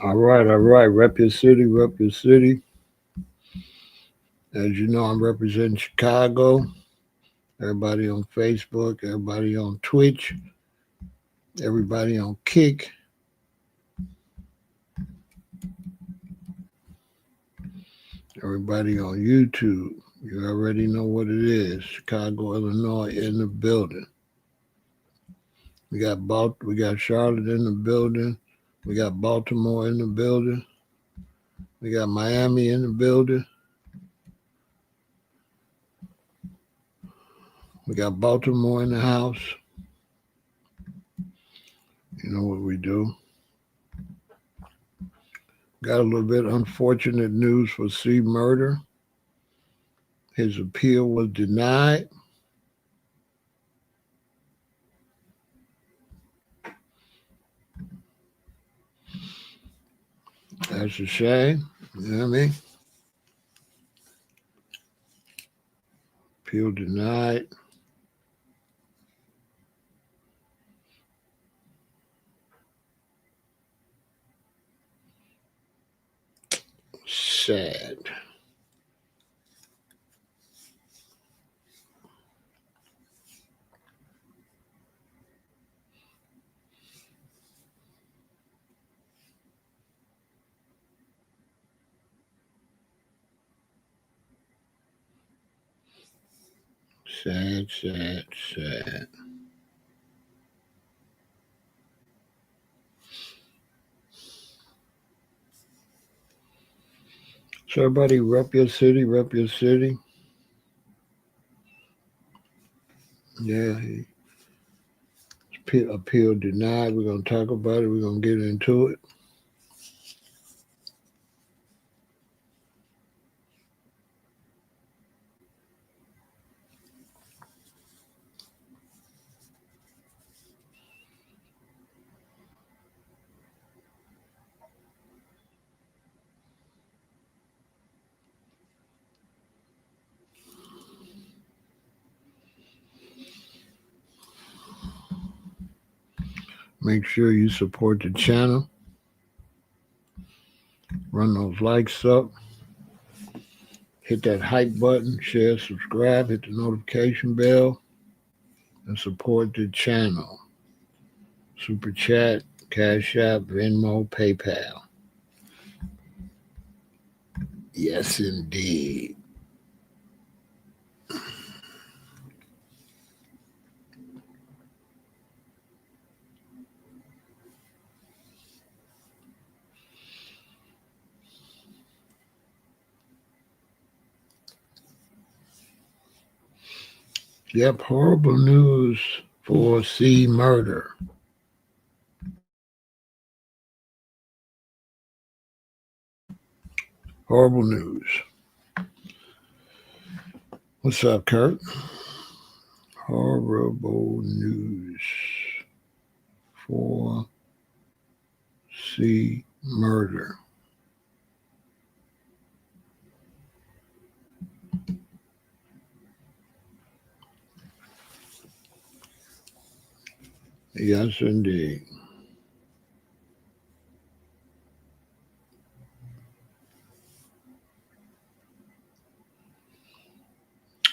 All right, all right. Rep your city, rep your city. As you know, I'm representing Chicago. Everybody on Facebook, everybody on Twitch, everybody on Kick, everybody on YouTube. You already know what it is. Chicago, Illinois in the building. We got Charlotte in the building. We got Baltimore in the building. We got Miami in the building. We got Baltimore in the house. You know what we do. Got a little bit unfortunate news for C. Murder. His appeal was denied. That's a shame. You know what I mean? Appeal denied. Sad. Sad, sad, sad. So everybody rep your city, rep your city. Yeah, appeal denied. We're going to talk about it. We're going to get into it. Make sure you support the channel. Run those likes up. Hit that hype button. Share, subscribe. Hit the notification bell. And support the channel. Super Chat, CashApp, Venmo, PayPal. Yes, indeed. Yep, horrible news for C. Murder. Horrible news. What's up, Kurt? Horrible news for C. Murder. Yes, indeed.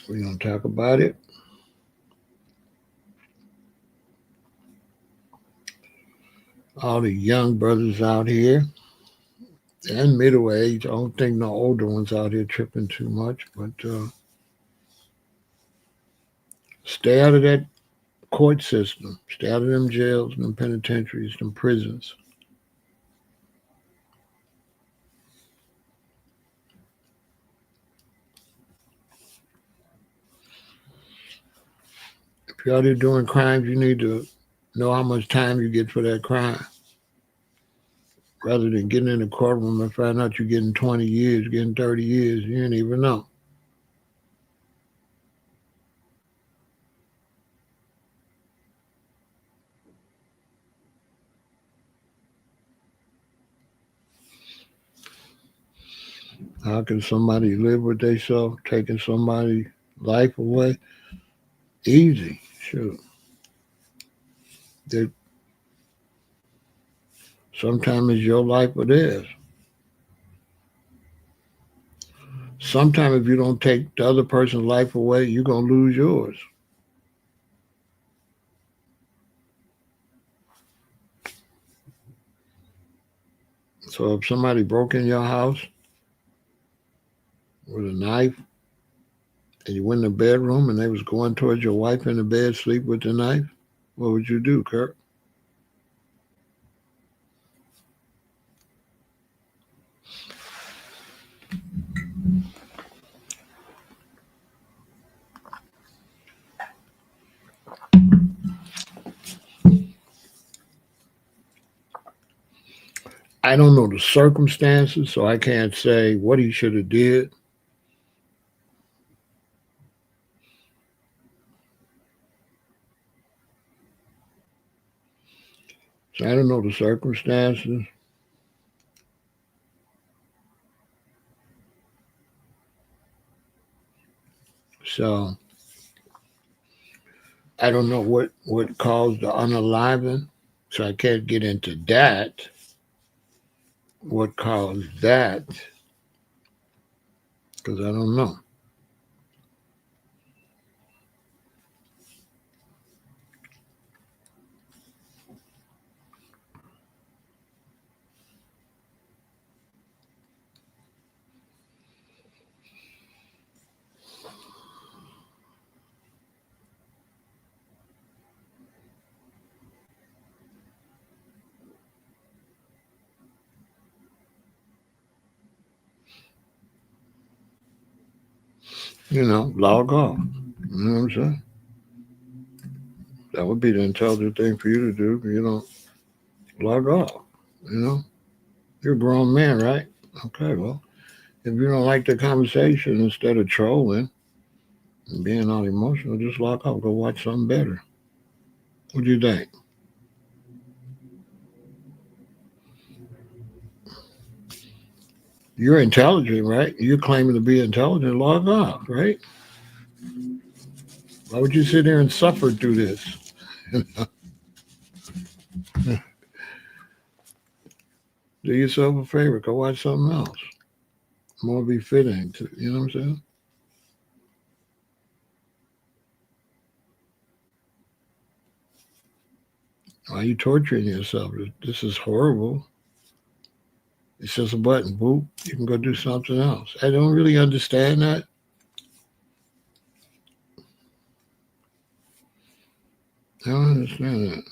We're going to talk about it. All the young brothers out here and middle age. I don't think no older ones out here tripping too much, but stay out of that court system. Stay out of them jails, them penitentiaries, them prisons. If you're out here doing crimes, you need to know how much time you get for that crime. Rather than getting in the courtroom and find out you're getting 20 years, getting 30 years, you didn't even know. How can somebody live with themselves, taking somebody's life away? Easy, sure. They, Sometimes it's your life or theirs. Sometimes if you don't take the other person's life away, you're going to lose yours. So if somebody broke in your house with a knife and you went in the bedroom and they was going towards your wife in the bed, sleep with the knife, what would you do, Kurt? I don't know the circumstances, so I can't say what he should have did. So I don't know the circumstances. So I don't know what caused the unaliving. So I can't get into that. What caused that? Because I don't know. Log off. You know what I'm saying? That would be the intelligent thing for you to do. Log off. You know, you're a grown man, right? Okay, well, if you don't like the conversation, instead of trolling and being all emotional, just log off. Go watch something better. What do you think? You're intelligent, right? You're claiming to be intelligent. Log off, right? Why would you sit there and suffer through this? Do yourself a favor. Go watch something else. More befitting to, you know what I'm saying? Why are you torturing yourself? This is horrible. It's just a button. Boop. You can go do something else. I don't really understand that. I don't understand that.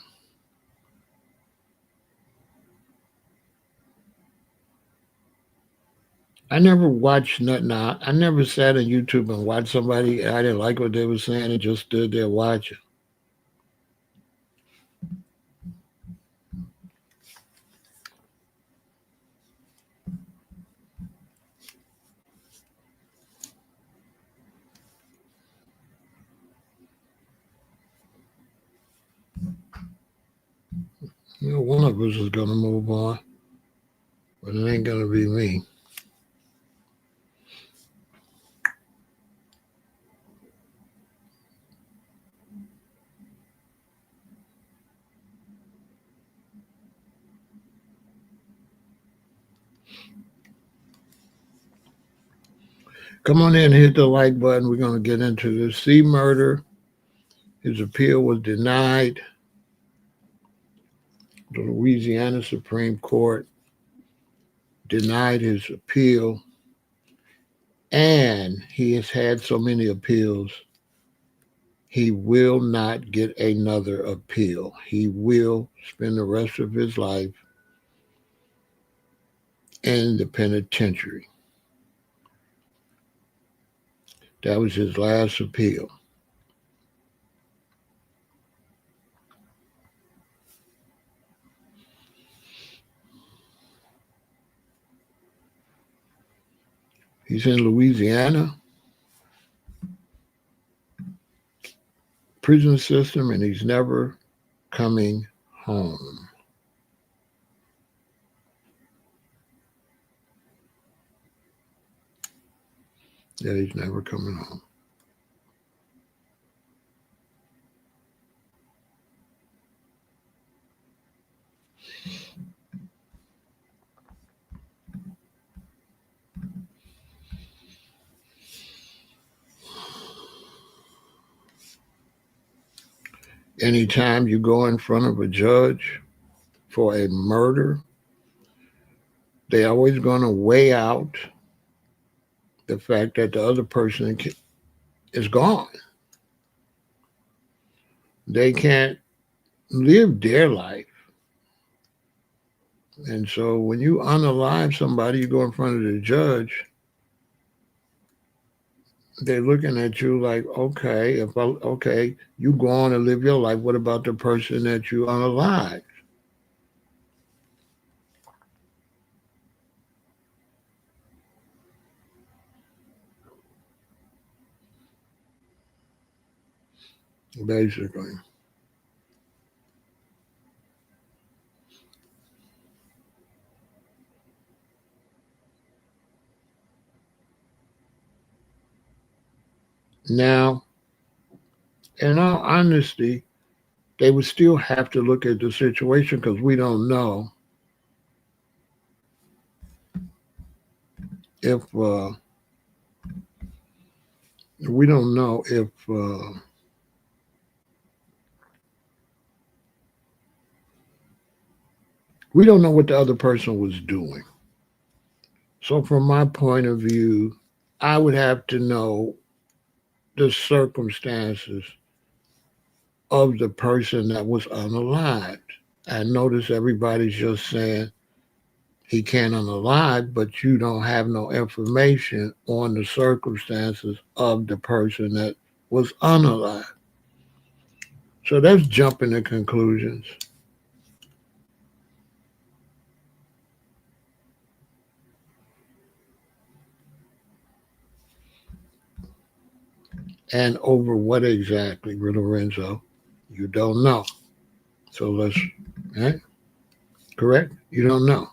I never watched nothing. I never sat on YouTube and watched somebody. I didn't like what they were saying and just stood there watching. One of us is going to move on, but it ain't going to be me. Come on in, hit the like button. We're going to get into this. C murder. His appeal was denied. The Louisiana Supreme Court denied his appeal. And he has had so many appeals, he will not get another appeal. He will spend the rest of his life in the penitentiary. That was his last appeal. He's in Louisiana prison system, and he's never coming home. Yeah, he's never coming home. Anytime you go in front of a judge for a murder, they're always going to weigh out the fact that the other person is gone. They can't live their life. And so when you unalive somebody, you go in front of the judge, they're looking at you like, okay, okay, you go on and live your life. What about the person that you unalive? Basically. Now, in all honesty, they would still have to look at the situation because we don't know if we don't know if we don't know what the other person was doing. So from my point of view, I would have to know the circumstances of the person that was unalived. I notice everybody's just saying he can't unalive, but you don't have no information on the circumstances of the person that was unalive. So that's jumping to conclusions. And over what exactly, Lorenzo? You don't know. So let's, right? Correct? You don't know.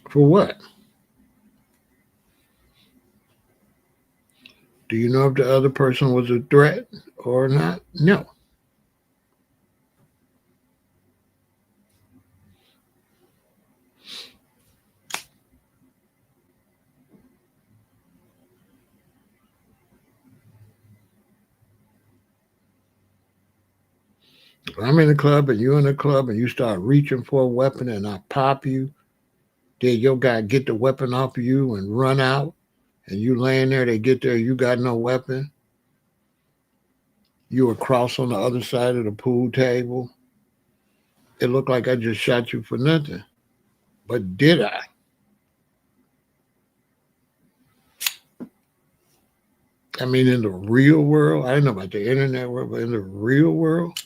For what? Do you know if the other person was a threat or not? No. If I'm in a club and you're in a club and you start reaching for a weapon and I pop you, then your guy get the weapon off of you and run out, and you laying there, they get there, you got no weapon. You across on the other side of the pool table. It looked like I just shot you for nothing. But did I? I mean, in the real world, I don't know about the internet world, but in the real world,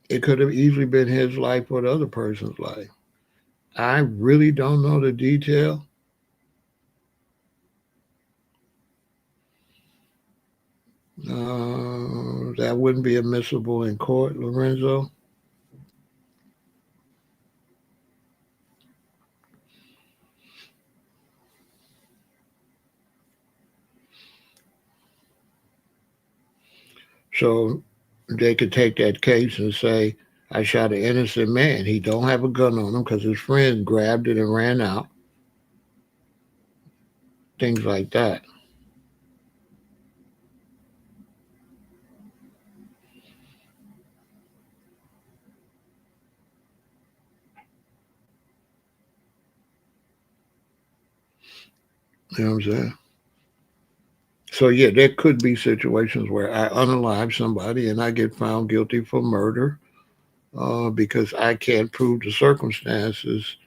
it could have easily been his life or the other person's life. I really don't know the detail. That wouldn't be admissible in court, Lorenzo. So they could take that case and say, I shot an innocent man. He don't have a gun on him because his friend grabbed it and ran out. Things like that. You know what I'm saying? So yeah, there could be situations where I unalive somebody and I get found guilty for murder because I can't prove the circumstances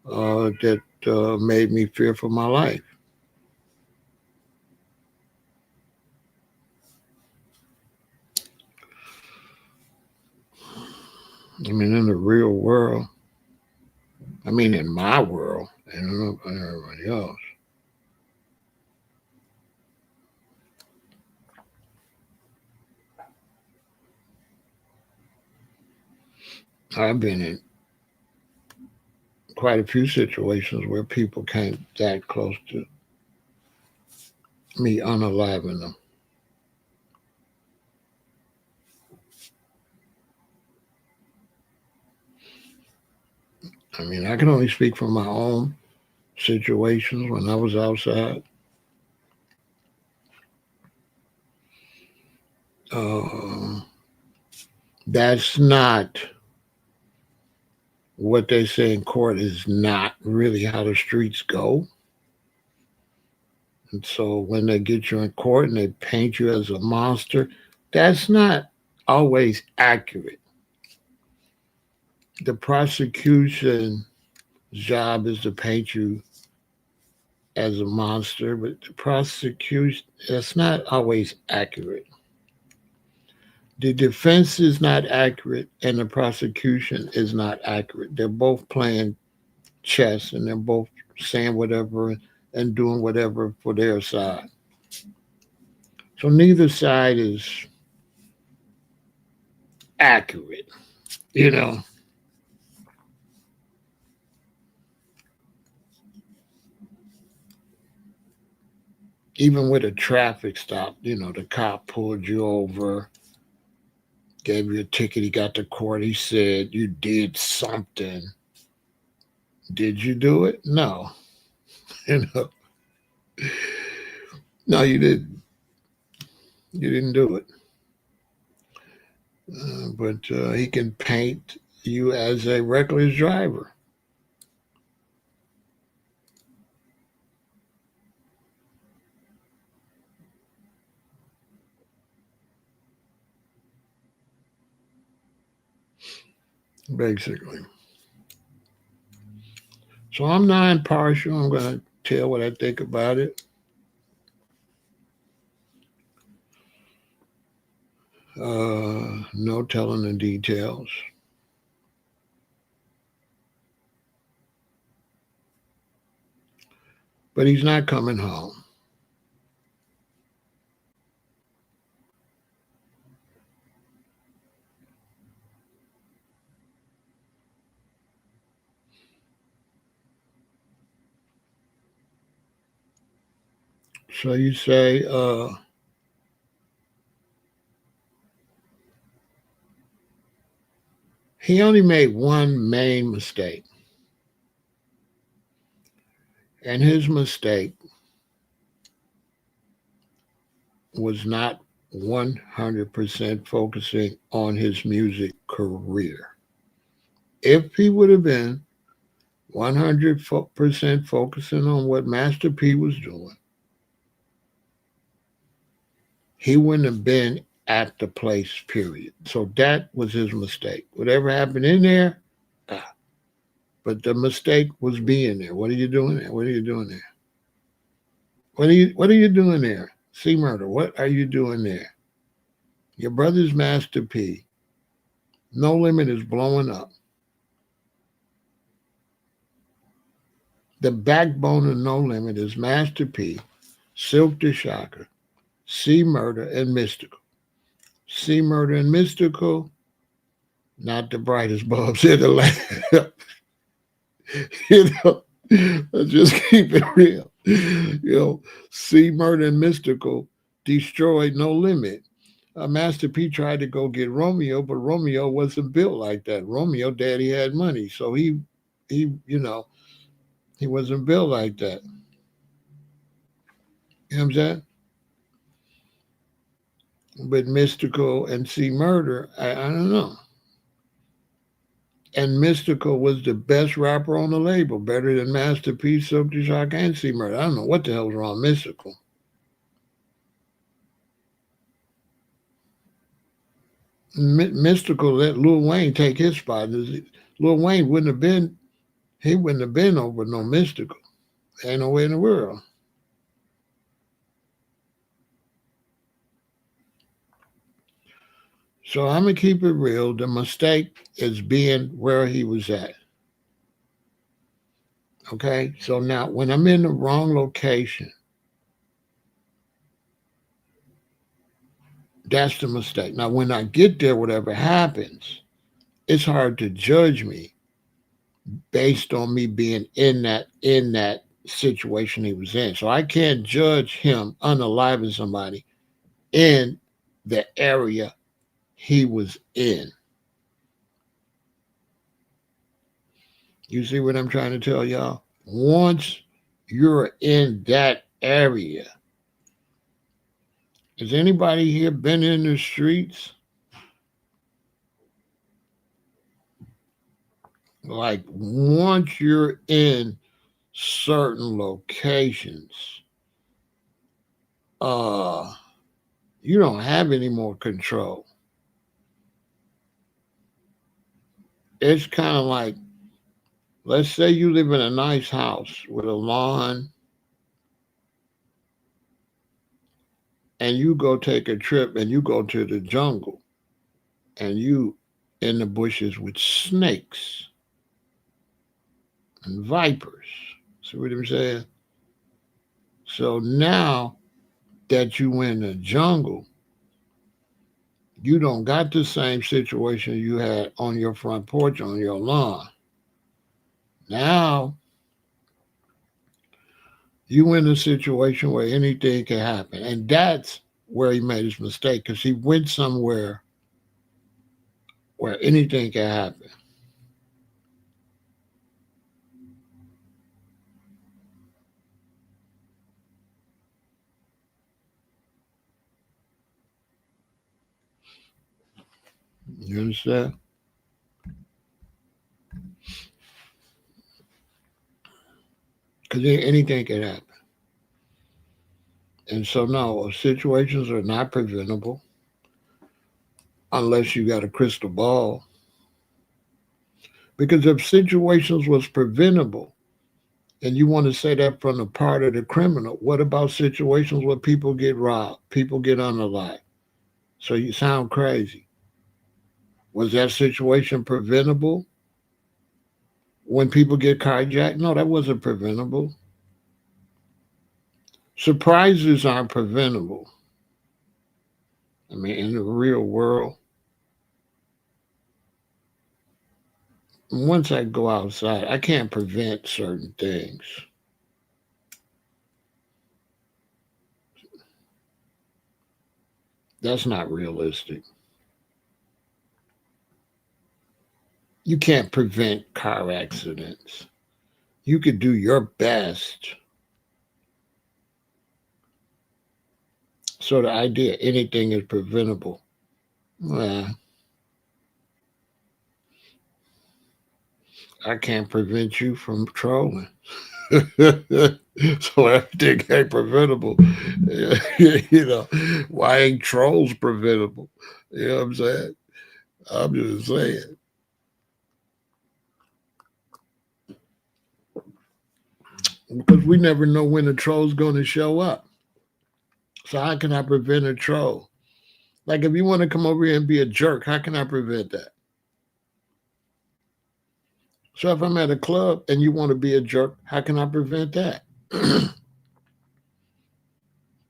that made me fear for my life. I mean, in the real world, I mean, in my world, I don't know about everybody else. I've been in quite a few situations where people came that close to me unaliving them. I mean, I can only speak from my own situations when I was outside. That's not what they say in court, is not really how the streets go. And so when they get you in court and they paint you as a monster, that's not always accurate. The prosecution's job is to paint you as a monster, but the prosecution, that's not always accurate. The defense is not accurate and the prosecution is not accurate. They're both playing chess and they're both saying whatever and doing whatever for their side. So neither side is accurate, you know. Even with a traffic stop, the cop pulled you over, gave you a ticket, he got to court, he said you did something. Did you do it? No. You know, no, you didn't. You didn't do it. But he can paint you as a reckless driver. Basically. So I'm non partial. I'm going to tell what I think about it. No telling the details. But he's not coming home. So you say, he only made one main mistake. And his mistake was not 100% focusing on his music career. If he would have been 100% focusing on what Master P was doing, he wouldn't have been at the place, period. So that was his mistake. Whatever happened in there, but the mistake was being there. What are you doing there? What are you doing there? What are you doing there? C Murder, what are you doing there? Your brother's Master P. No Limit is blowing up. The backbone of No Limit is Master P, Silk the Shocker, C Murder, and Mystical. C Murder and Mystical, not the brightest bulbs in the lamp. Let's just keep it real. C Murder and Mystical destroyed No Limit. Master P tried to go get Romeo, but Romeo wasn't built like that. Romeo, daddy had money, so he wasn't built like that. You know what I'm saying? But Mystical and C Murder, I don't know. And Mystical was the best rapper on the label, better than Master P, Silk the Shock, and C Murder. I don't know what the hell's wrong with Mystical. Mystical let Lil Wayne take his spot. Lil Wayne wouldn't have been over no Mystical. Ain't no way in the world. So I'm going to keep it real. The mistake is being where he was at. Okay? So now when I'm in the wrong location, that's the mistake. Now when I get there, whatever happens, it's hard to judge me based on me being in that situation he was in. So I can't judge him unaliving somebody in the area he was in. You see what I'm trying to tell y'all? Once you're in that area, has anybody here been in the streets? Like once you're in certain locations, uh, you don't have any more control. It's kind of like, let's say you live in a nice house with a lawn and you go take a trip and you go to the jungle and you in the bushes with snakes and vipers. See what I'm saying? So now that you in the jungle, you don't got the same situation you had on your front porch on your lawn. Now you in a situation where anything can happen. And that's where he made his mistake because he went somewhere where anything can happen. You understand? Because anything can happen. And so, no, situations are not preventable unless you got a crystal ball. Because if situations was preventable, and you want to say that from the part of the criminal, what about situations where people get robbed, people get unalive? So you sound crazy. Was that situation preventable when people get carjacked? No, that wasn't preventable. Surprises aren't preventable. I mean, in the real world, once I go outside, I can't prevent certain things. That's not realistic. You can't prevent car accidents. You could do your best. So the idea anything is preventable, well, I can't prevent you from trolling. So everything ain't preventable. You know, why ain't trolls preventable? You know what I'm saying? I'm just saying. Because we never know when a troll's going to show up. So how can I prevent a troll? Like if you want to come over here and be a jerk, how can I prevent that? So if I'm at a club and you want to be a jerk, how can I prevent that?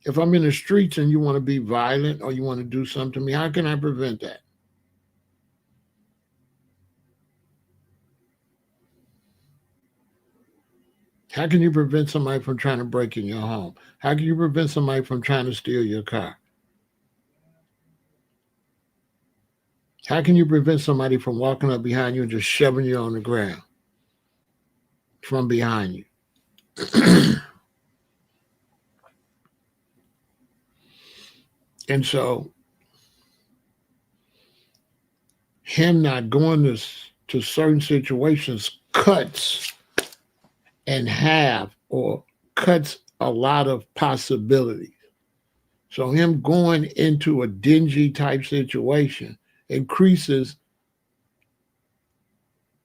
If I'm in the streets and you want to be violent or you want to do something to me, how can I prevent that? How can you prevent somebody from trying to break in your home? How can you prevent somebody from trying to steal your car? How can you prevent somebody from walking up behind you and just shoving you on the ground from behind you? And so, him not going to certain situations cuts in half or cuts a lot of possibilities. So, him going into a dingy type situation increases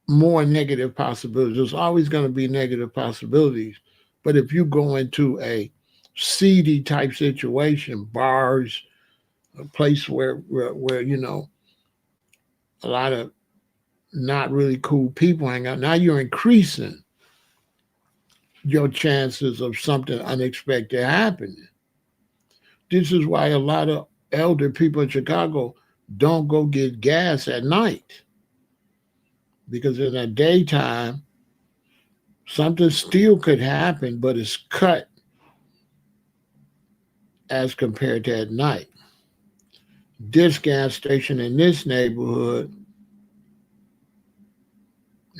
more negative possibilities. There's always going to be negative possibilities. But if you go into a seedy type situation, bars, a place where you know a lot of not really cool people hang out, now you're increasing your chances of something unexpected happening. This is why a lot of elder people in Chicago don't go get gas at night because in the daytime something still could happen, but it's cut as compared to at night. This gas station in this neighborhood,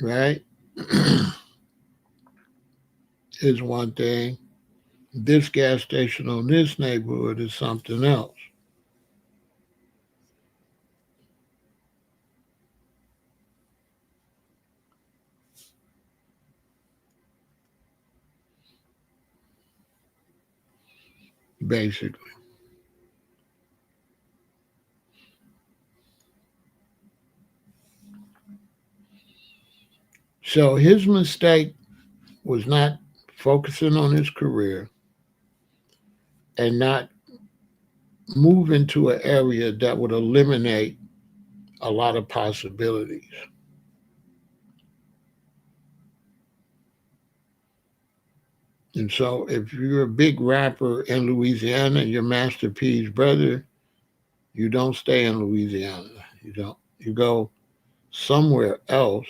right, is one thing. This gas station on this neighborhood is something else. basically. So his mistake was not focusing on his career and not move into an area that would eliminate a lot of possibilities. And so if you're a big rapper in Louisiana and you're Master P's brother, you don't stay in Louisiana. You don't. You go somewhere else.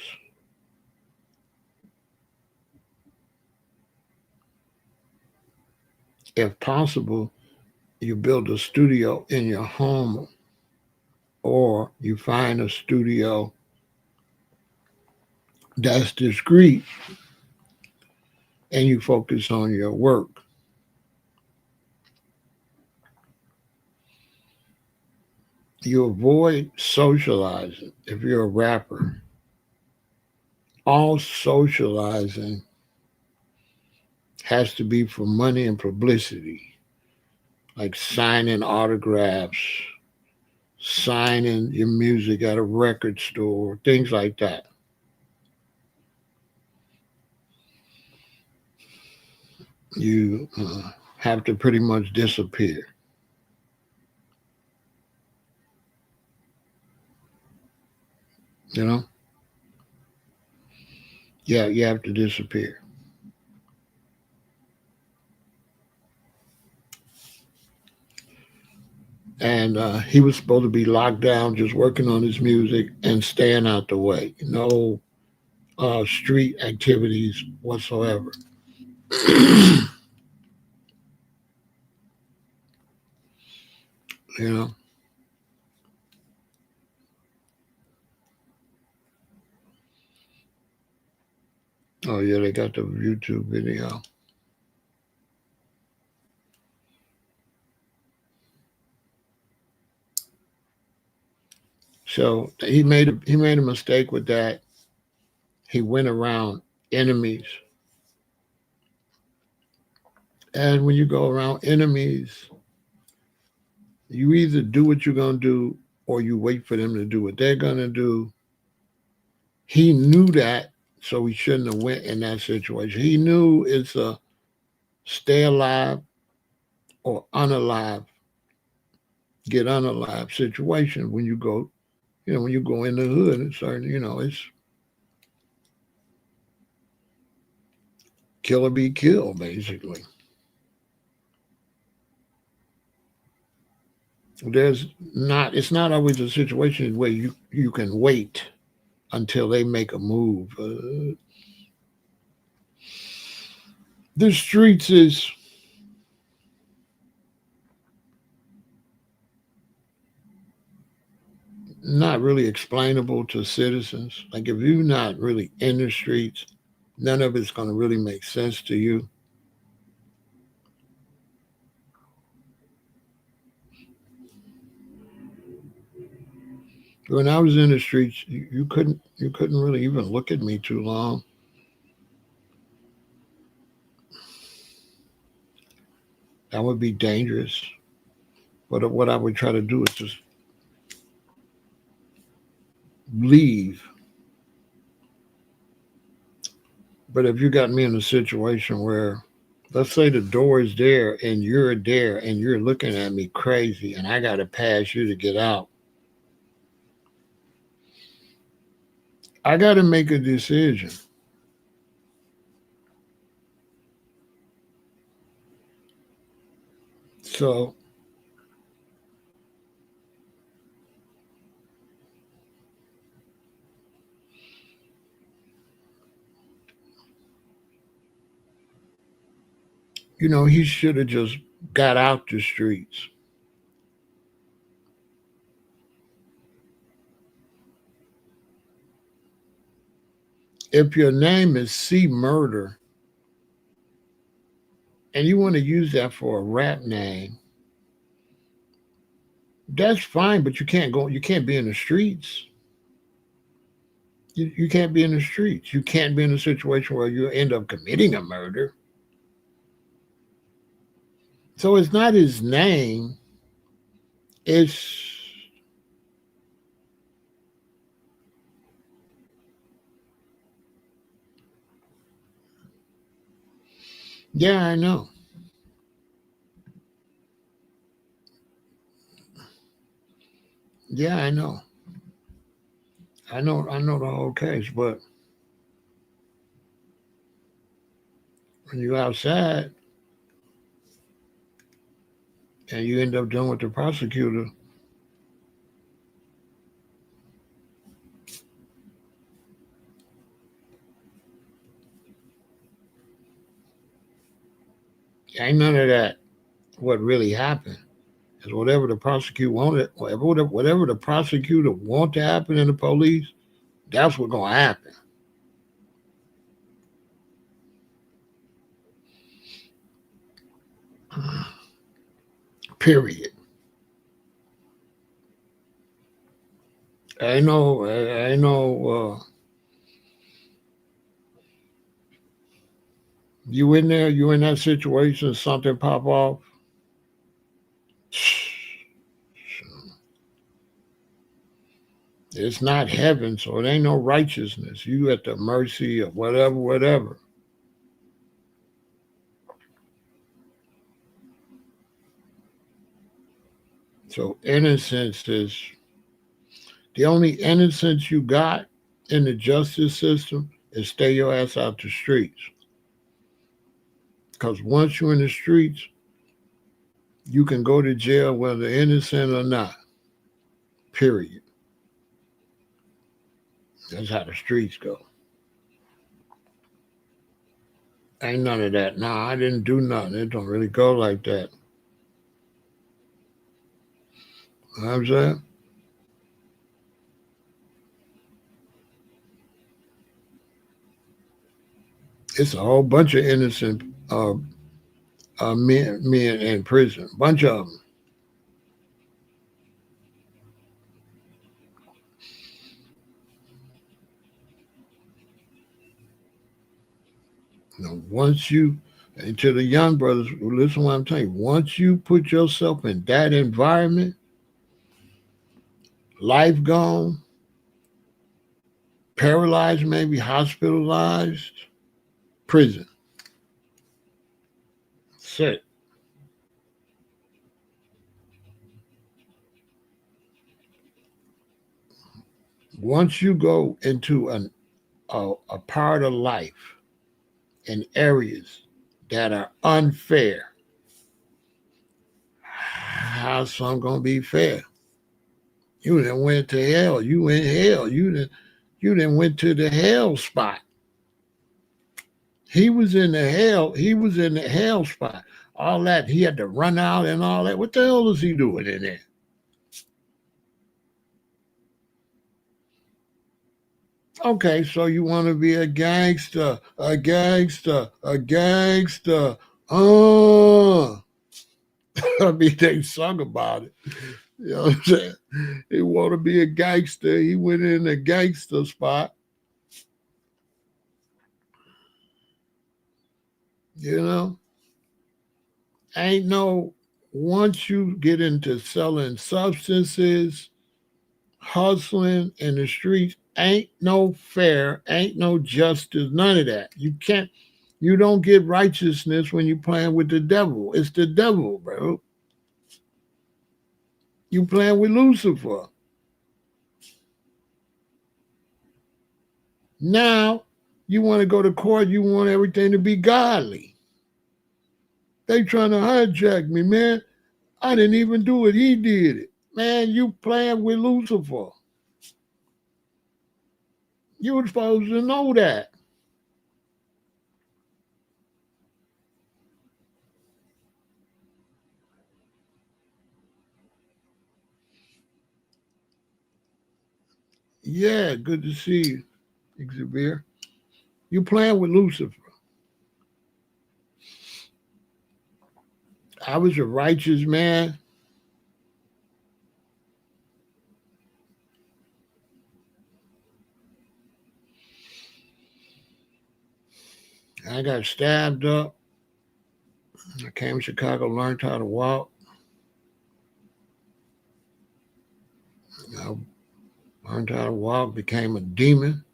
If possible, you build a studio in your home or you find a studio that's discreet and you focus on your work. You avoid socializing if you're a rapper. All socializing has to be for money and publicity, like signing autographs, signing your music at a record store, things like that. You have to pretty much disappear. You know? Yeah, you have to disappear. And he was supposed to be locked down, just working on his music and staying out the way. No street activities whatsoever. You know? Oh yeah, they got the YouTube video. So he made a mistake with that. He went around enemies, and when you go around enemies, you either do what you're gonna do or you wait for them to do what they're gonna do. He knew that, so he shouldn't have went in that situation. He knew it's a stay alive or unalive, get unalive situation when you go, when you go in the hood. It's certain, it's kill or be killed, basically. It's not always a situation where you can wait until they make a move. The streets is not really explainable to citizens. Like if you're not really in the streets, none of it's going to really make sense to you. When I was in the streets, you couldn't really even look at me too long. That would be dangerous. But what I would try to do is just leave. But if you got me in a situation where, let's say the door is there and you're looking at me crazy and I got to pass you to get out, I got to make a decision. So, he should have just got out the streets. If your name is C Murder and you want to use that for a rap name, that's fine, but you can't be in the streets. You can't be in the streets. You can't be in a situation where you end up committing a murder. So it's not his name. It's yeah, I know. Yeah, I know. I know the whole case, but when you outside and you end up dealing with the prosecutor, ain't none of that what really happened. Is whatever the prosecutor wanted, whatever the prosecutor want to happen in the police, that's what's gonna happen. Period. I know. You in there? You in that situation? Something pop off? It's not heaven, so it ain't no righteousness. You at the mercy of whatever, whatever. So innocence is the only innocence you got in the justice system is stay your ass out the streets. Because once you're in the streets, you can go to jail whether innocent or not. Period. That's how the streets go. Ain't none of that. Nah, I didn't do nothing. It don't really go like that. You know what I'm saying? It's a whole bunch of innocent men in prison. Bunch of them. You know, once you, and to the young brothers, listen what I'm telling you. Once you put yourself in that environment, life gone, paralyzed, maybe hospitalized, prison. That's it. Once you go into a part of life in areas that are unfair, how's some gonna be fair? You done went to hell. You in hell. You done went to the hell spot. He was in the hell. He was in the hell spot. All that he had to run out and all that. What the hell is he doing in there? Okay, so you want to be a gangster, a gangster, a gangster. Oh, I mean, they sung about it. You know what I'm saying? He want to be a gangster. He went in a gangster spot. You know, ain't no. Once you get into selling substances, hustling in the streets, ain't no fair, ain't no justice, none of that. You can't. You don't get righteousness when you playing with the devil. It's the devil, bro. You playing with Lucifer. Now you want to go to court, you want everything to be godly. They trying to hijack me, man. I didn't even do it. He did it. Man, you playing with Lucifer. You were supposed to know that. Yeah, good to see you, Xavier. You playing with Lucifer. I was a righteous man. I got stabbed up. I came to Chicago, learned how to walk. I learned how to walk, became a demon.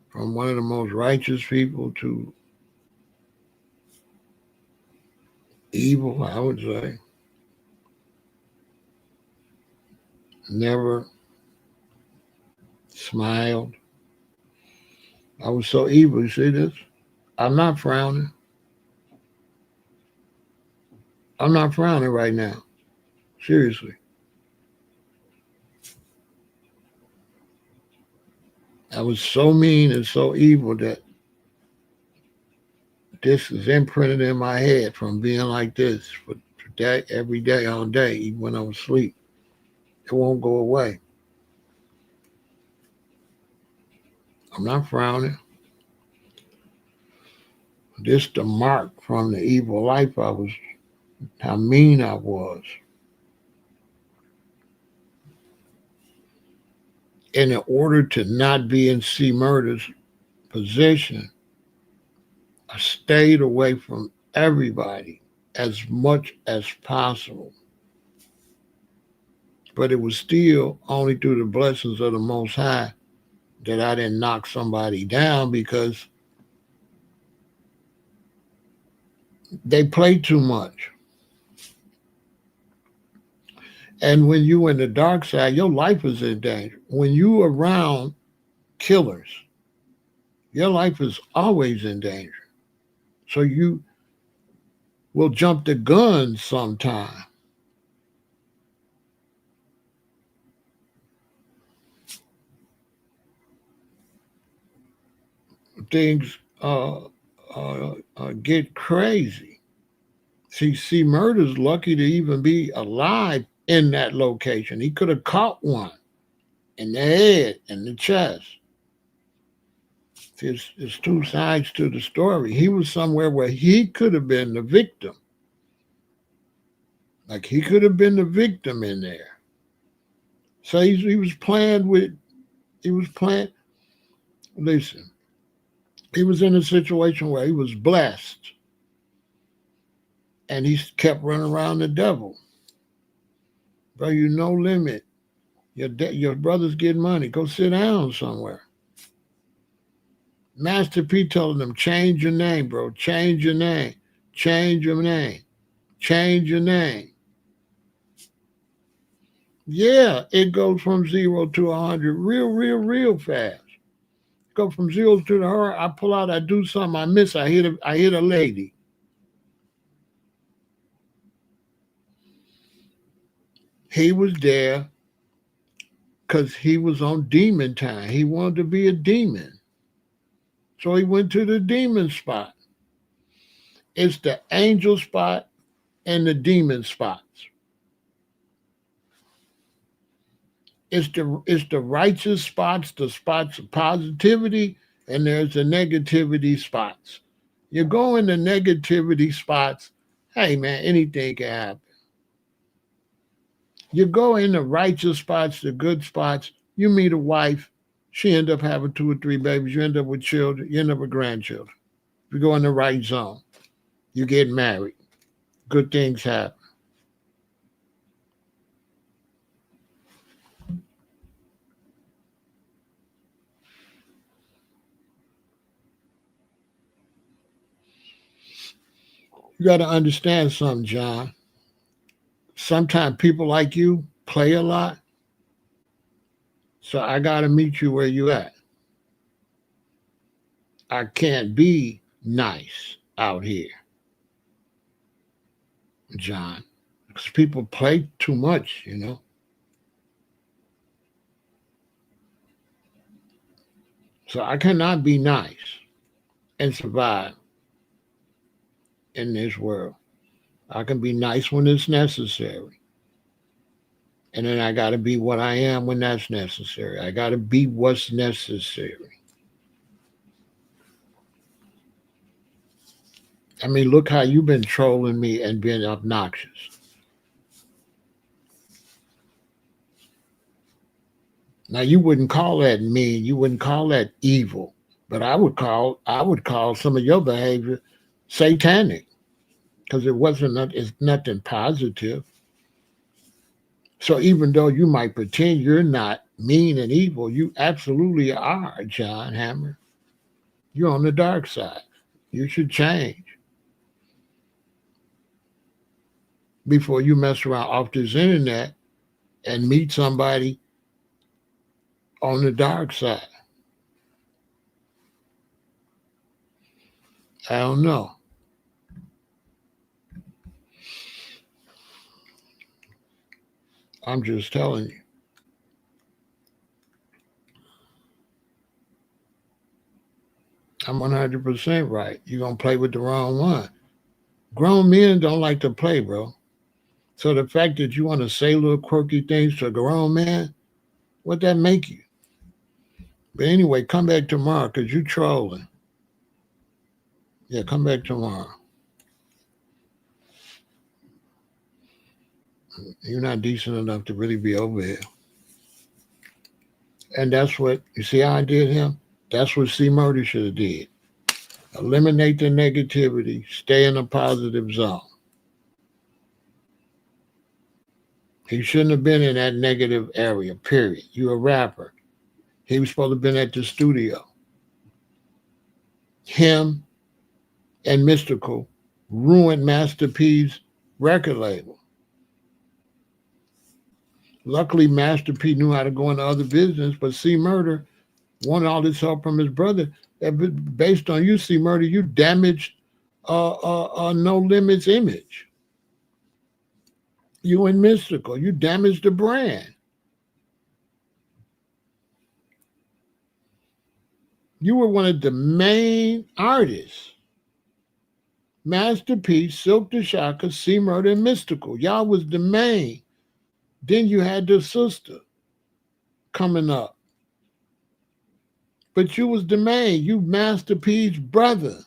From one of the most righteous people to evil, I would say. Never smiled. I was so evil. You see this? I'm not frowning. I'm not frowning right now. Seriously. I was so mean and so evil that this is imprinted in my head from being like this for day, every day, all day, even when I was asleep. It won't go away. I'm not frowning. This the mark from the evil life I was, how mean I was. And in order to not be in C. Murder's position, I stayed away from everybody as much as possible. But it was still only through the blessings of the Most High that I didn't knock somebody down, because they play too much. And when you in the dark side, your life is in danger. When you around killers, your life is always in danger. So you will jump the gun sometime. Things get crazy. See, Murder's lucky to even be alive in that location. He could have caught one in the head and the chest. There's two sides to the story. He was somewhere where he could have been the victim. Like, he could have been the victim in there. So he was playing. Listen, he was in a situation where he was blessed, and he kept running around the devil. Bro, you no limit. Your brother's getting money. Go sit down somewhere. Master P told them, change your name, bro. Change your name. Change your name. Change your name. Yeah, it goes from 0 to 100 real fast. Go from 0 to the 100. I pull out, I do something, I miss, I hit a lady. He was there because he was on demon time. He wanted to be a demon. So he went to the demon spot. It's the angel spot and the demon spots. It's the righteous spots, the spots of positivity, and there's the negativity spots. You go in the negativity spots, hey man, anything can happen. You go in the righteous spots, the good spots, you meet a wife, she end up having 2 or 3 babies, you end up with children, you end up with grandchildren. If you go in the right zone, you get married. Good things happen. You got to understand something, John. Sometimes people like you play a lot. So I got to meet you where you at. I can't be nice out here, John, because people play too much, you know. So I cannot be nice and survive in this world. I can be nice when it's necessary. And then I got to be what I am when that's necessary. I got to be what's necessary. I mean, look how you've been trolling me and being obnoxious. Now, you wouldn't call that mean. You wouldn't call that evil. But I would call some of your behavior satanic because it's nothing positive. So even though you might pretend you're not mean and evil, you absolutely are, John Hammer. You're on the dark side. You should change before you mess around off this internet and meet somebody on the dark side. I don't know. I'm just telling you. I'm 100% right. You're going to play with the wrong one. Grown men don't like to play, bro. So the fact that you want to say little quirky things to a grown man, what that make you? But anyway, come back tomorrow because you trolling. Yeah, come back tomorrow. You're not decent enough to really be over here. And that's what, you see how I did him? That's what C. Murder should have did. Eliminate the negativity. Stay in a positive zone. He shouldn't have been in that negative area, period. You're a rapper. He was supposed to have been at the studio. Him and Mystical ruined Master P's record label. Luckily, Master P knew how to go into other business, but C. Murder wanted all this help from his brother. Based on you, C. Murder, you damaged No Limit's image. You and Mystical, you damaged the brand. You were one of the main artists. Master P, Silk the Shocker, C. Murder, and Mystical. Y'all was the main. Then you had the sister coming up. But you was the main. You Master P's brother.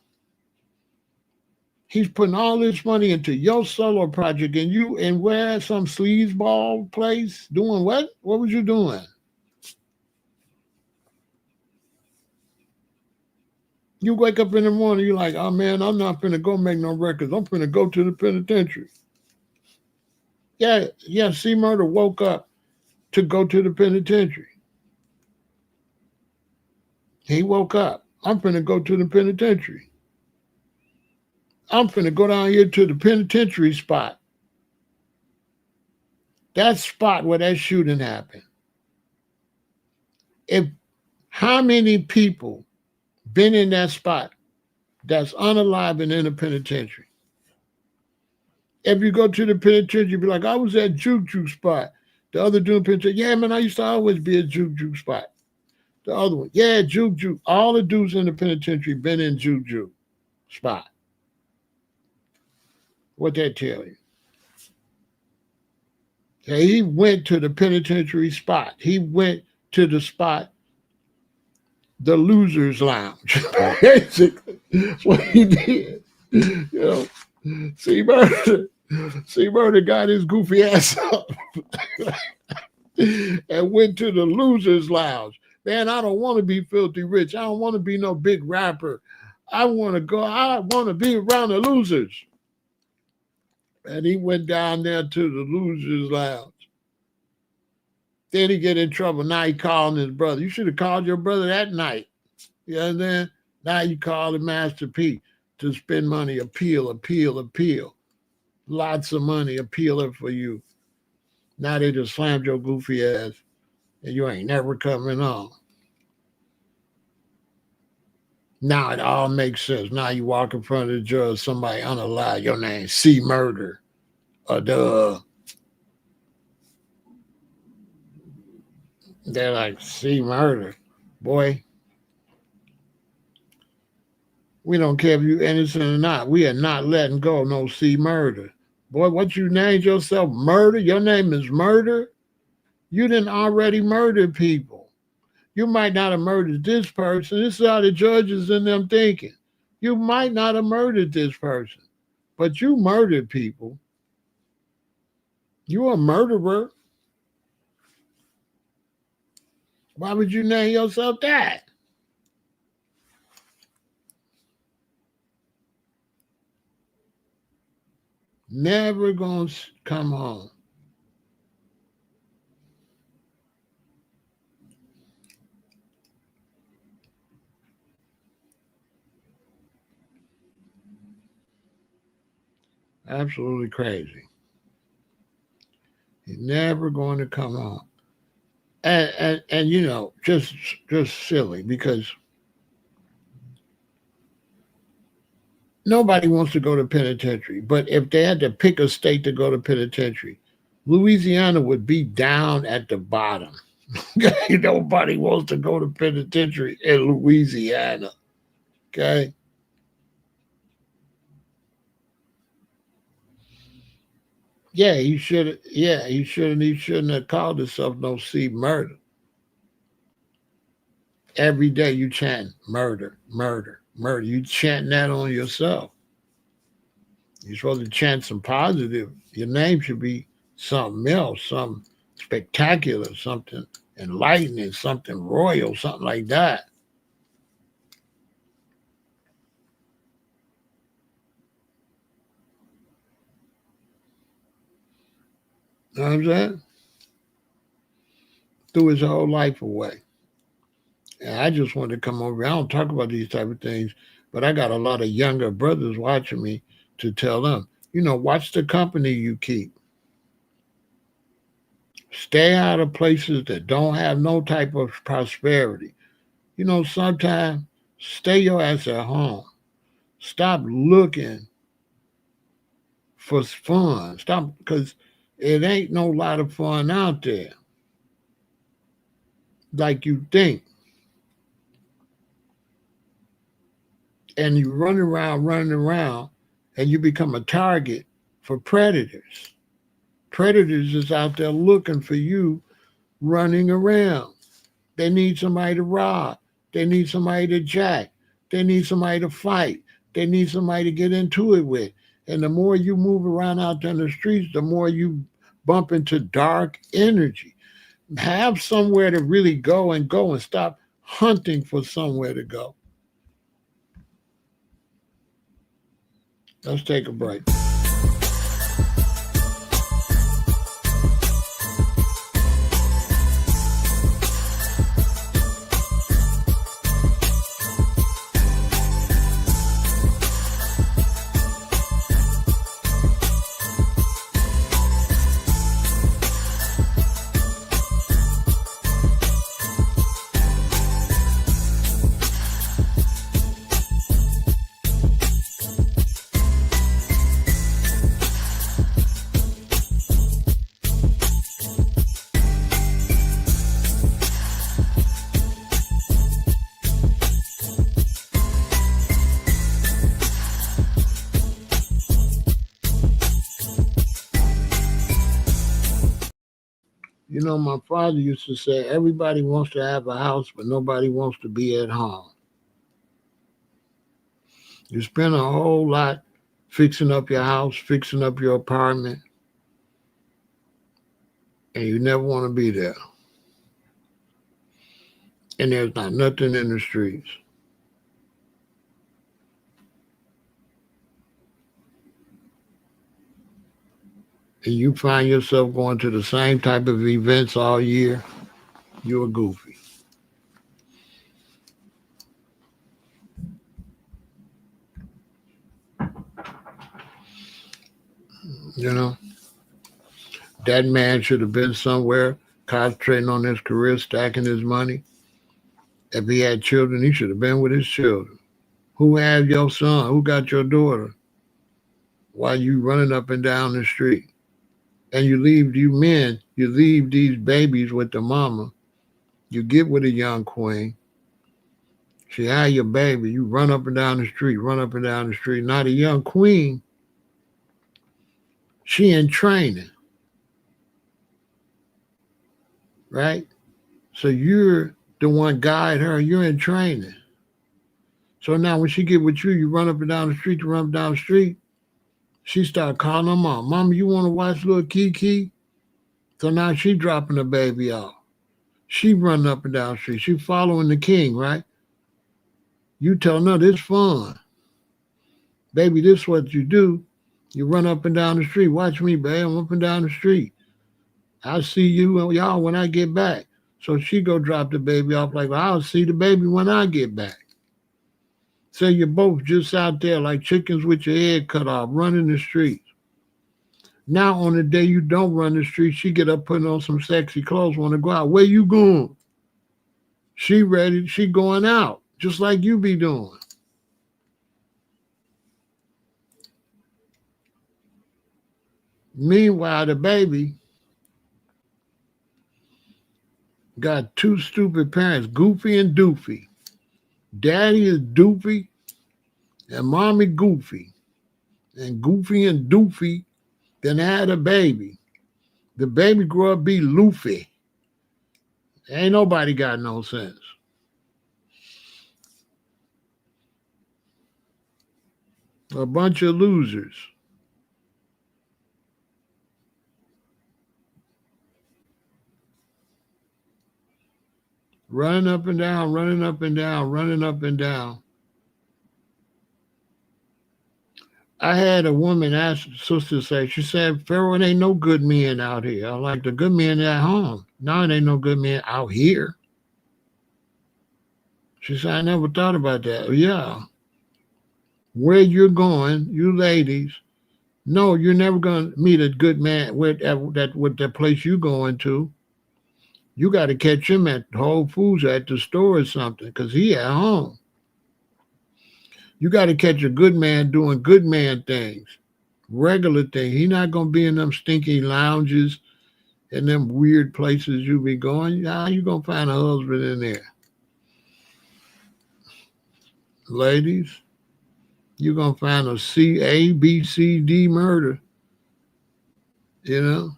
He's putting all this money into your solo project, and you and where some sleazeball place doing what? What was you doing? You wake up in the morning, you're like, oh man, I'm not finna go make no records. I'm finna go to the penitentiary. Yeah, C. Murder woke up to go to the penitentiary. He woke up. I'm finna go to the penitentiary. I'm finna go down here to the penitentiary spot. That spot where that shooting happened. How many people been in that spot that's unalive and in the penitentiary? If you go to the penitentiary, you be like, I was at Juju spot. The other dude penitentiary, yeah, man, I used to always be at Juju spot. The other one, yeah, Juju. All the dudes in the penitentiary been in Juju spot. What that tell you? He went to the penitentiary spot. He went to the spot, the losers lounge. Basically, that's what he did. You know, C. Murder got his goofy ass up and went to the losers lounge. Man, I don't want to be filthy rich. I don't want to be no big rapper. I want to be around the losers. And he went down there to the losers lounge. Then he get in trouble. Now he calling his brother. You should have called your brother that night. You understand? Now you call him Master P to spend money, appeal. Lots of money appealing for you. Now they just slammed your goofy ass and you ain't never coming on. Now it all makes sense. Now you walk in front of the judge, somebody unalive, your name C. Murder. Duh. They're like, C. Murder. Boy, we don't care if you're innocent or not. We are not letting go no C. Murder. Boy, what you named yourself? Murder? Your name is Murder? You didn't already murder people. You might not have murdered this person. This is how the judges and them thinking. You might not have murdered this person, but you murdered people. You're a murderer. Why would you name yourself that? Never gonna come home. Absolutely crazy. He's never going to come home. And you know, just silly because nobody wants to go to penitentiary. But if they had to pick a state to go to penitentiary, Louisiana would be down at the bottom. Nobody wants to go to penitentiary in Louisiana. Okay. Yeah, he should. Yeah, he shouldn't. He shouldn't have called himself no C murder. Every day you chant murder, murder, murder. You chant that on yourself. You're supposed to chant some positive. Your name should be something else, something spectacular, something enlightening, something royal, something like that. You know what I'm saying? Threw his whole life away. And I just wanted to come over. I don't talk about these type of things, but I got a lot of younger brothers watching me to tell them, watch the company you keep. Stay out of places that don't have no type of prosperity. Sometimes stay your ass at home. Stop looking for fun. Stop, because it ain't no lot of fun out there like you think. And you running around, and you become a target for predators. Predators is out there looking for you running around. They need somebody to rob. They need somebody to jack. They need somebody to fight. They need somebody to get into it with. And the more you move around out there in the streets, the more you bump into dark energy. Have somewhere to really go and stop hunting for somewhere to go. Let's take a break. My father used to say, everybody wants to have a house, but nobody wants to be at home. You spend a whole lot fixing up your house, fixing up your apartment, and you never want to be there. And there's not nothing in the streets. And you find yourself going to the same type of events all year, you're goofy. That man should have been somewhere concentrating on his career, stacking his money. If he had children, he should have been with his children. Who had your son? Who got your daughter? While you running up and down the street. And you leave these babies with the mama. You get with a young queen. She had your baby. You run up and down the street, Now the young queen, she in training. Right? So you're the one guide her. You're in training. So now when she get with you, you run up and down the street. She start calling her mom. Mama, you want to watch little Kiki? So now she dropping the baby off. She running up and down the street. She following the king, right? You telling her this fun. Baby, this is what you do. You run up and down the street. Watch me, babe. I'm up and down the street. I'll see you and y'all when I get back. So she go drop the baby off like, well, I'll see the baby when I get back. So you're both just out there like chickens with your head cut off, running the streets. Now on the day you don't run the street, she get up putting on some sexy clothes, want to go out. Where you going? She ready, she going out, just like you be doing. Meanwhile, the baby got two stupid parents, Goofy and Doofy. Daddy is Doofy and mommy Goofy. And Goofy and Doofy then had a baby. The baby grew up be Luffy. Ain't nobody got no sense. A bunch of losers. Running up and down, running up and down, running up and down. I had a woman ask sister say, she said, Pharaoh, it ain't no good men out here. I like the good men at home. No, it ain't no good men out here. She said, I never thought about that. Yeah. Where you're going, you ladies, no, you're never going to meet a good man with that place you're going to. You got to catch him at Whole Foods or at the store or something because he at home. You got to catch a good man doing good man things, regular things. He not going to be in them stinky lounges and them weird places you be going. How you going to find a husband in there? Ladies, you're going to find a A, B, C, D murder. You know?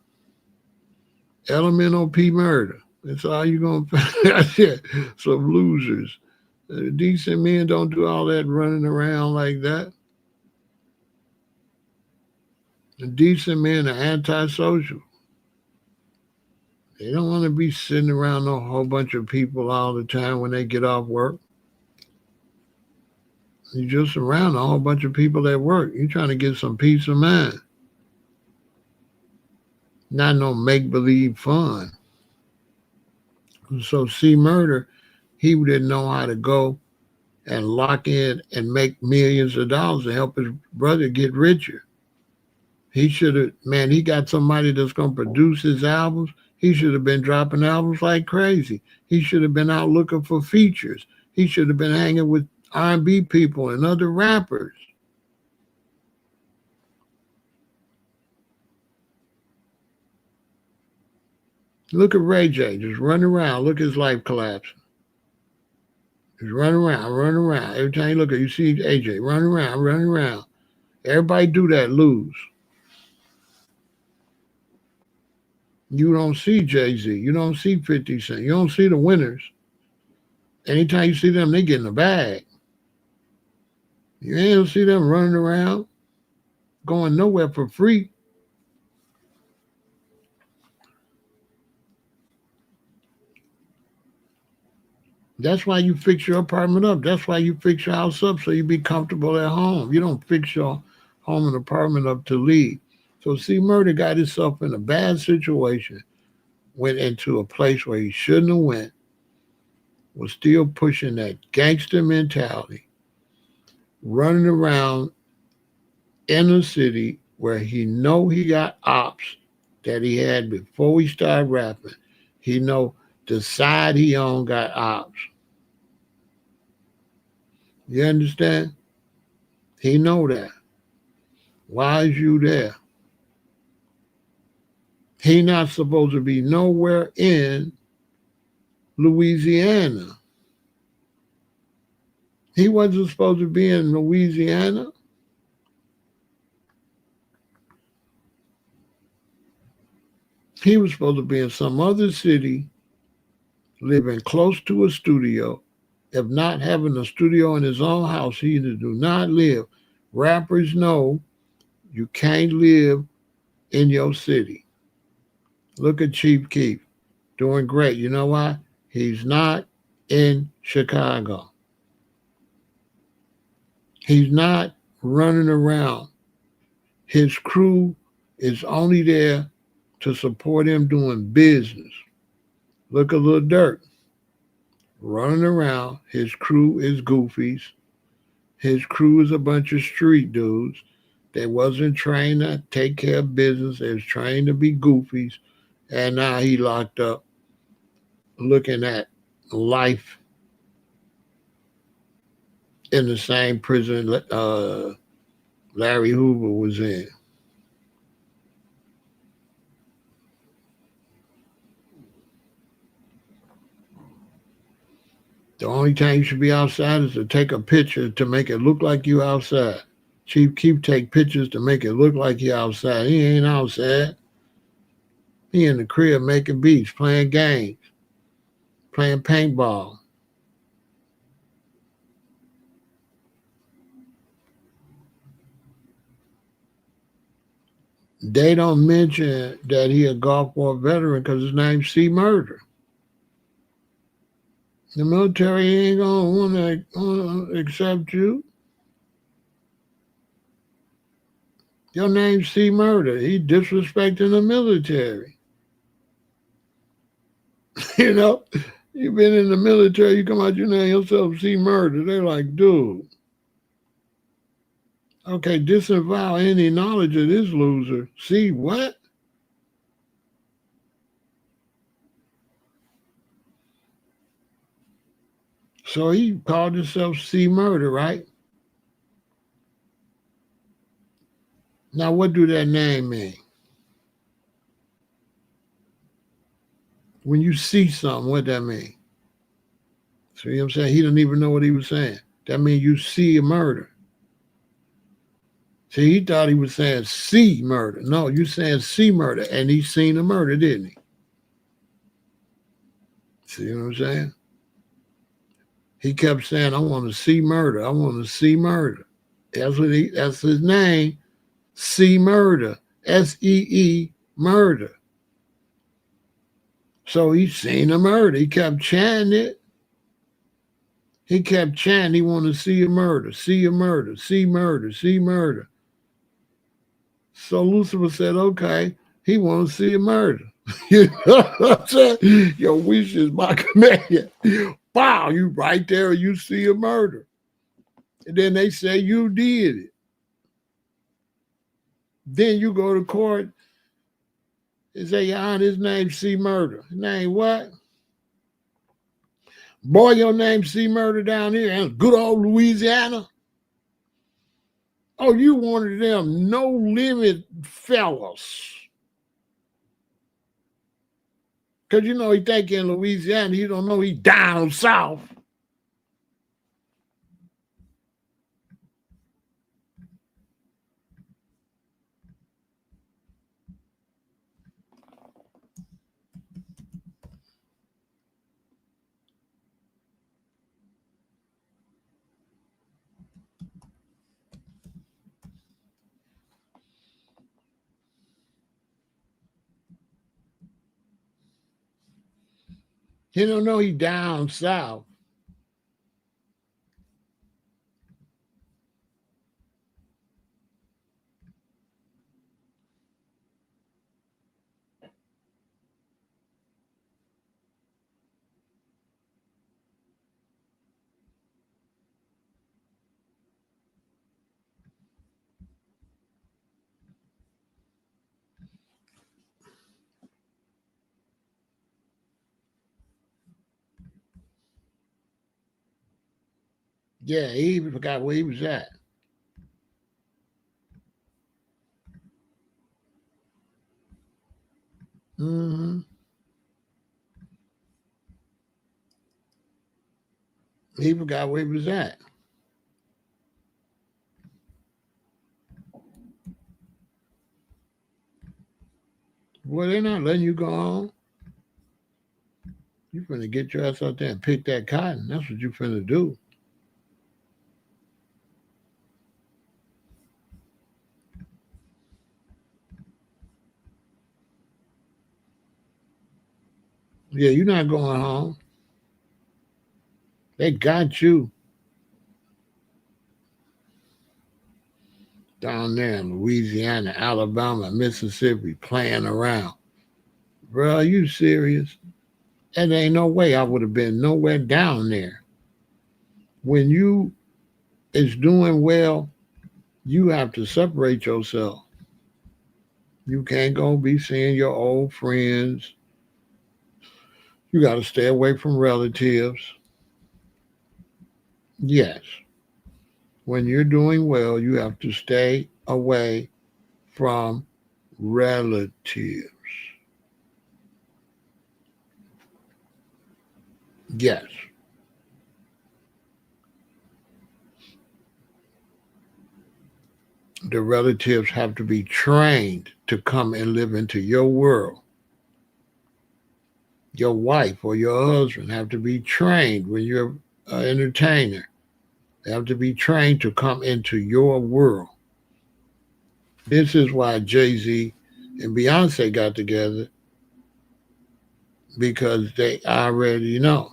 Elemental P murder. That's all you're going to find. Some losers. Decent men don't do all that running around like that. The decent men are antisocial. They don't want to be sitting around a whole bunch of people all the time when they get off work. You're just around a whole bunch of people at work. You're trying to get some peace of mind. Not no make-believe fun. So C Murder, he didn't know how to go and lock in and make millions of dollars to help his brother get richer. He should have, man, he got somebody that's going to produce his albums. He should have been dropping albums like crazy. He should have been out looking for features. He should have been hanging with R&B people and other rappers. Look at Ray J, just running around. Look at his life collapsing. Just running around, running around. Every time you look at you see AJ running around, running around. Everybody do that, lose. You don't see Jay-Z. You don't see 50 Cent. You don't see the winners. Anytime you see them, they get in the bag. You ain't see them running around, going nowhere for free. That's why you fix your apartment up. That's why you fix your house up so you be comfortable at home. You don't fix your home and apartment up to leave. So C Murder got himself in a bad situation, went into a place where he shouldn't have went, was still pushing that gangster mentality, running around in a city where he know he got ops that he had before he started rapping. He know the side he on got ops. You understand? He know that. Why is you there? He not supposed to be nowhere in Louisiana. He wasn't supposed to be in Louisiana. He was supposed to be in some other city, living close to a studio. If not having a studio in his own house, he do not live. Rappers know you can't live in your city. Look at Chief Keef, doing great. You know why? He's not in Chicago. He's not running around. His crew is only there to support him doing business. Look at Lil Durk running around. His crew is goofies. His crew is a bunch of street dudes. They wasn't trained to take care of business. They was trained to be goofies. And now he locked up looking at life in the same prison Larry Hoover was in. The only time you should be outside is to take a picture to make it look like you outside. Chief Keef take pictures to make it look like he outside. He ain't outside. He in the crib making beats, playing games, playing paintball. They don't mention that he a Gulf War veteran because his name's C. Murder. The military ain't gonna want to accept you. Your name's C. Murder. He disrespecting the military. You know, you've been in the military, you come out, you name yourself C. Murder. They're like, dude. Okay, disavow any knowledge of this loser. See what? So he called himself C. Murder, right? Now, what do that name mean? When you see something, what that mean? See what I'm saying? He didn't even know what he was saying. That means you see a murder. See, he thought he was saying C murder. No, you saying C murder, and he seen a murder, didn't he? See what I'm saying? He kept saying, I want to see murder. I want to see murder. That's his name. C murder. SEE murder. So he seen a murder. He kept chanting it. He kept chanting, he wanted to see a murder, see a murder, see murder, see murder. So Lucifer said, okay, he wants to see a murder. You know what I'm saying? Your wish is my command. Wow, you right there, you see a murder. And then they say you did it. Then you go to court and say, Your Honor, his name's C Murder. His name what? Boy, your name's C Murder down here in good old Louisiana. Oh, you one of them no limit fellas. Because you know he think in Louisiana, you don't know he down south. He don't know he down south. Yeah, he even forgot where he was at. Mm-hmm. He forgot where he was at. Well, they're not letting you go home. You finna get your ass out there and pick that cotton. That's what you finna do. Yeah, you're not going home. They got you. down there in Louisiana, Alabama, Mississippi, playing around. Bro, are you serious? And there ain't no way I would have been nowhere down there. When you is doing well, you have to separate yourself. You can't go be seeing your old friends. You got to stay away from relatives. Yes, when you're doing well, you have to stay away from relatives. Yes. The relatives have to be trained to come and live into your world. Your wife or your husband have to be trained when you're an entertainer. They have to be trained to come into your world. This is why Jay-Z and Beyonce got together, because they already know.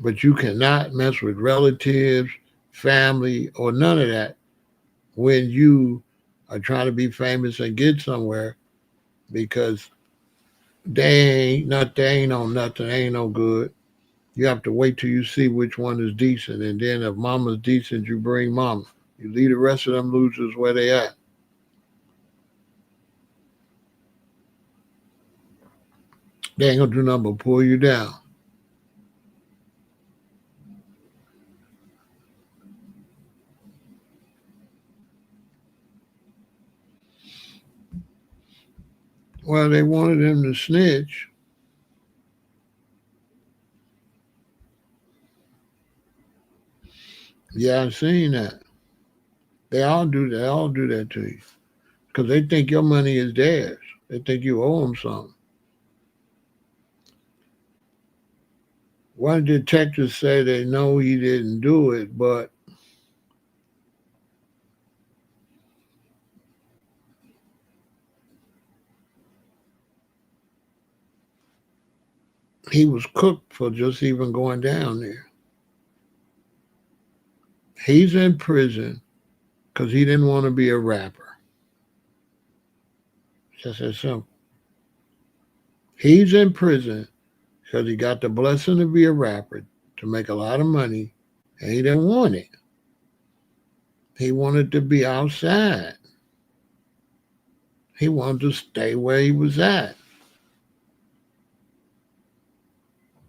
But you cannot mess with relatives, family, or none of that when you are trying to be famous and get somewhere, because they ain't on nothing, they ain't no good. You have to wait till you see which one is decent, and then if mama's decent, you bring mama. You leave the rest of them losers where they at. They ain't gonna do nothing but pull you down. Well, they wanted him to snitch. Yeah, I've seen that. They all do that. They all do that to you because they think your money is theirs. They think you owe them something. One detective say they know he didn't do it, but he was cooked for just even going down there. He's in prison because he didn't want to be a rapper. Just that simple. He's in prison because he got the blessing to be a rapper, to make a lot of money, and he didn't want it. He wanted to be outside. He wanted to stay where he was at.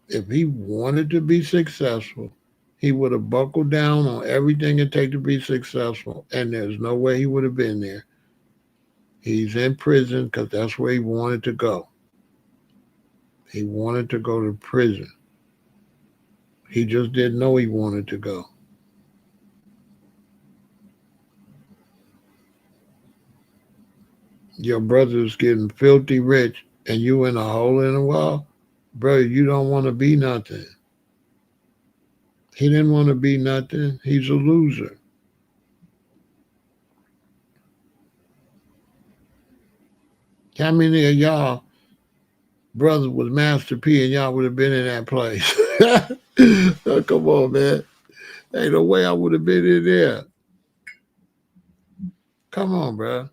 If he wanted to be successful, he would have buckled down on everything it takes to be successful, and there's no way he would have been there. He's in prison because that's where he wanted to go. He wanted to go to prison. He just didn't know he wanted to go. Your brother's getting filthy rich and you in a hole in the wall, bro, you don't want to be nothing. He didn't want to be nothing. He's a loser. How many of y'all brothers was Master P and y'all would have been in that place? Oh, come on, man. Ain't no way I would have been in there. Come on, bro.